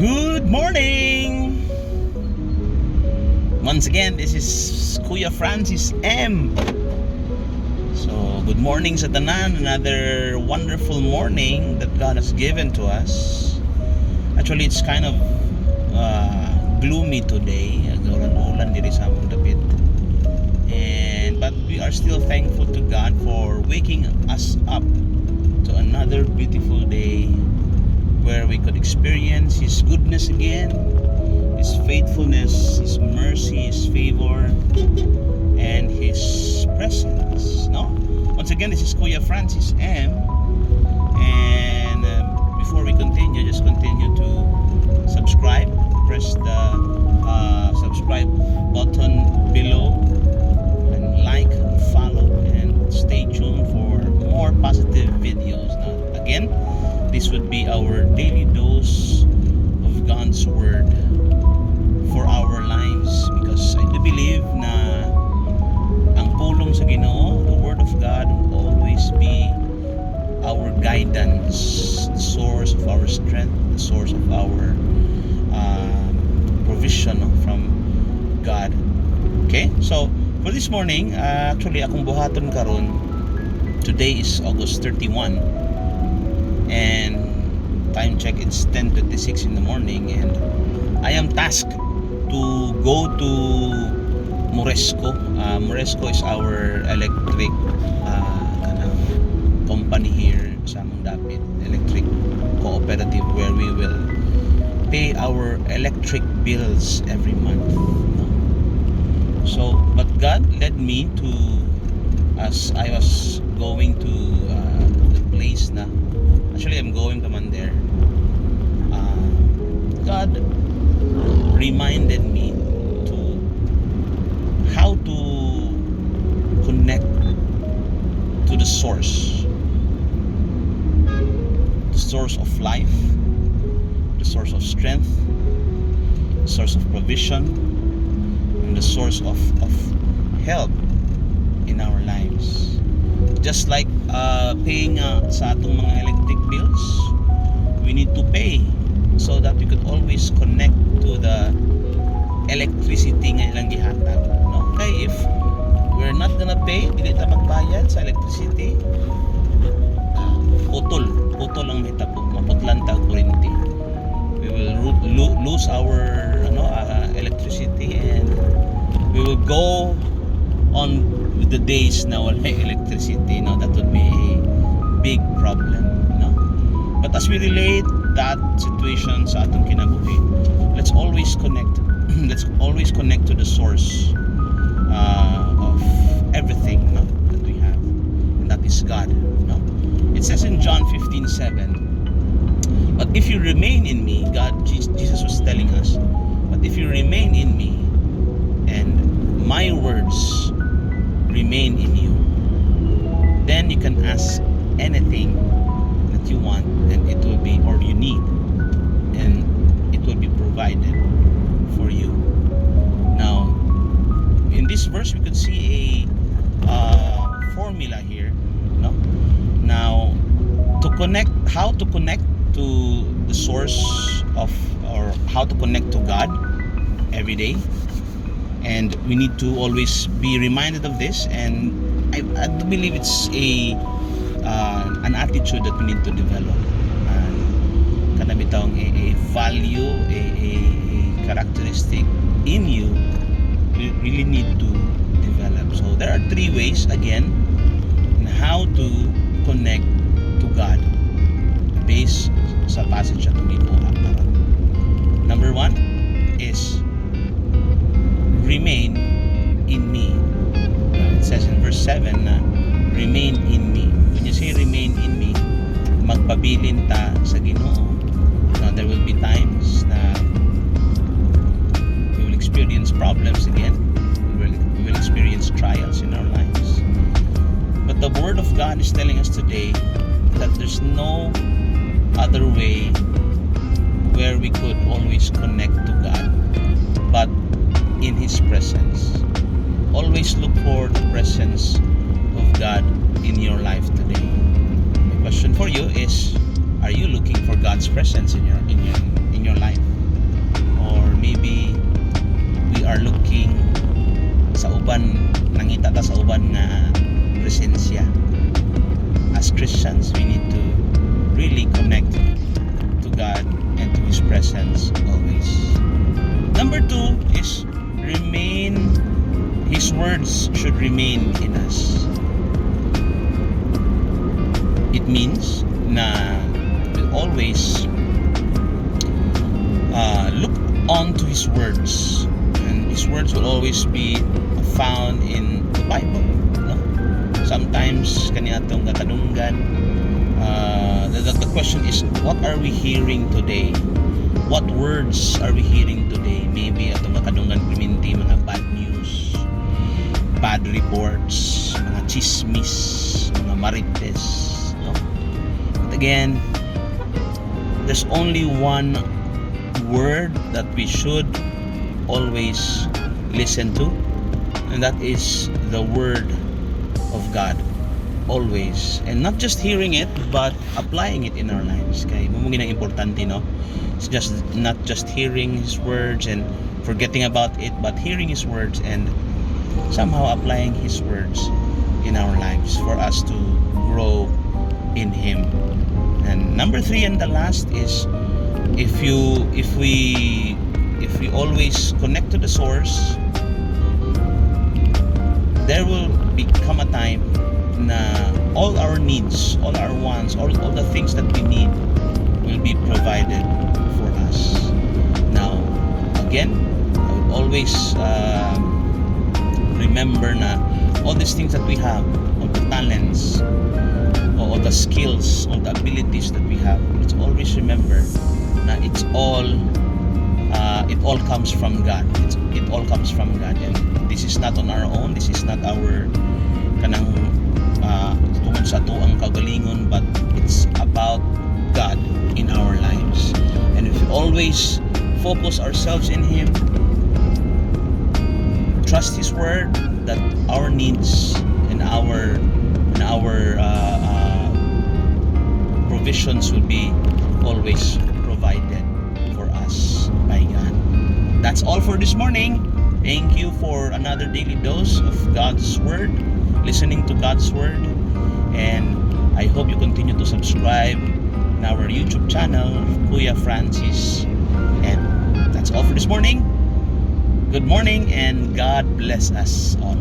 Good morning! Once again, this is Kuya Francis M. So, good morning sa tanan. Another wonderful morning that God has given to us. Actually, it's kind of gloomy today. Ulan diri sa among dapit. But we are still thankful to God for waking us up to another beautiful day where we could experience His goodness again, His faithfulness, His mercy, His favor, and His presence. No? Once again, this is Kuya Francis M. And before we continue, just continue to subscribe. Press the subscribe button below and like, follow, and stay tuned for more positive videos. Now, again, this would be our daily dose of God's Word for our lives, because I do believe na ang pulong sa Ginoo, the Word of God, will always be our guidance, the source of our strength, the source of our provision from God. Okay? So, for this morning, actually akong buhaton karon. Today is August 31. And time check, it's 10:26 in the morning, and I am tasked to go to Moresco. Moresco is our electric company here sa among dapit, electric cooperative, where we will pay our electric bills every month. So, but God led me to, as I was going to the place na actually I'm going to man there, God reminded me to how to connect to the source of life, the source of strength, the source of provision, and the source of help in our lives. Just like paying sa atong mga electric bills, we need to pay so that we could always connect to the electricity nga ilang gihatag. No? Okay, if we're not gonna pay, dili ta magbayad sa electricity, putol ang hitabo, maputlan ta ang kuryente. We will lose our electricity, and we will go on with the days na wala electricity. That would be a big problem. But as we relate that situation sa atong kinabuhi, let's always connect let's always connect to the source of everything that we have, and that is God. It says in John 15:7, but if you remain in me, Jesus was telling us, but if you remain in me and my words remain in you, then you can ask anything that you want, and it will be, or you need, and it will be provided for you. Now, in this verse, we could see a formula here. Now, how to connect to the source of, or how to connect to God every day. And we need to always be reminded of this, and I do believe it's an attitude that we need to develop, and kanabitang a value, a characteristic in you we really need to develop. So there are three ways again in how to connect to God based sa passage na ituha. Number 1 is remain in me. It says in verse 7 na remain in me. When you say remain in me, magpabilin ta sa Ginoo. Now, there will be times na we will experience problems again. We will experience trials in our lives. But the Word of God is telling us today that there's no other way where we could always connect to God but in His presence. Always look for the presence of God in your life today. My question for you is, are you looking for God's presence in your life? should remain in us. It means na we always look on to His words, and His words will always be found in the Bible, no? Sometimes kaniyatong katanungan, the question is, what are we hearing today? What words are we hearing today? Maybe atong katanungan kuminti mga bad news, bad reports, mga chismis, mga marites, no? But again, there's only one word that we should always listen to, and that is the word of God, always. And not just hearing it, but applying it in our lives. Kaya mumugin ang importante, no? It's just not just hearing His words and forgetting about it, but hearing His words and somehow applying His words in our lives for us to grow in Him. And number 3 and the last is, if we always connect to the source, there will become a time na all our needs, all our wants, all the things that we need will be provided for us. Now, again, I will always remember na all these things that we have, all the talents, all the skills, all the abilities that we have, let's always remember na it all comes from God. It all comes from God, and this is not on our own. This is not our kanang tungod sa tuang kagalingon, but it's about God in our lives. And if we always focus ourselves in Him, trust His word, that our needs and our provisions will be always provided for us by God. That's all for this morning. Thank you for another daily dose of God's Word, listening to God's Word, and I hope you continue to subscribe in our YouTube channel, Kuya Francis. And that's all for this morning. Good morning, and God bless us all.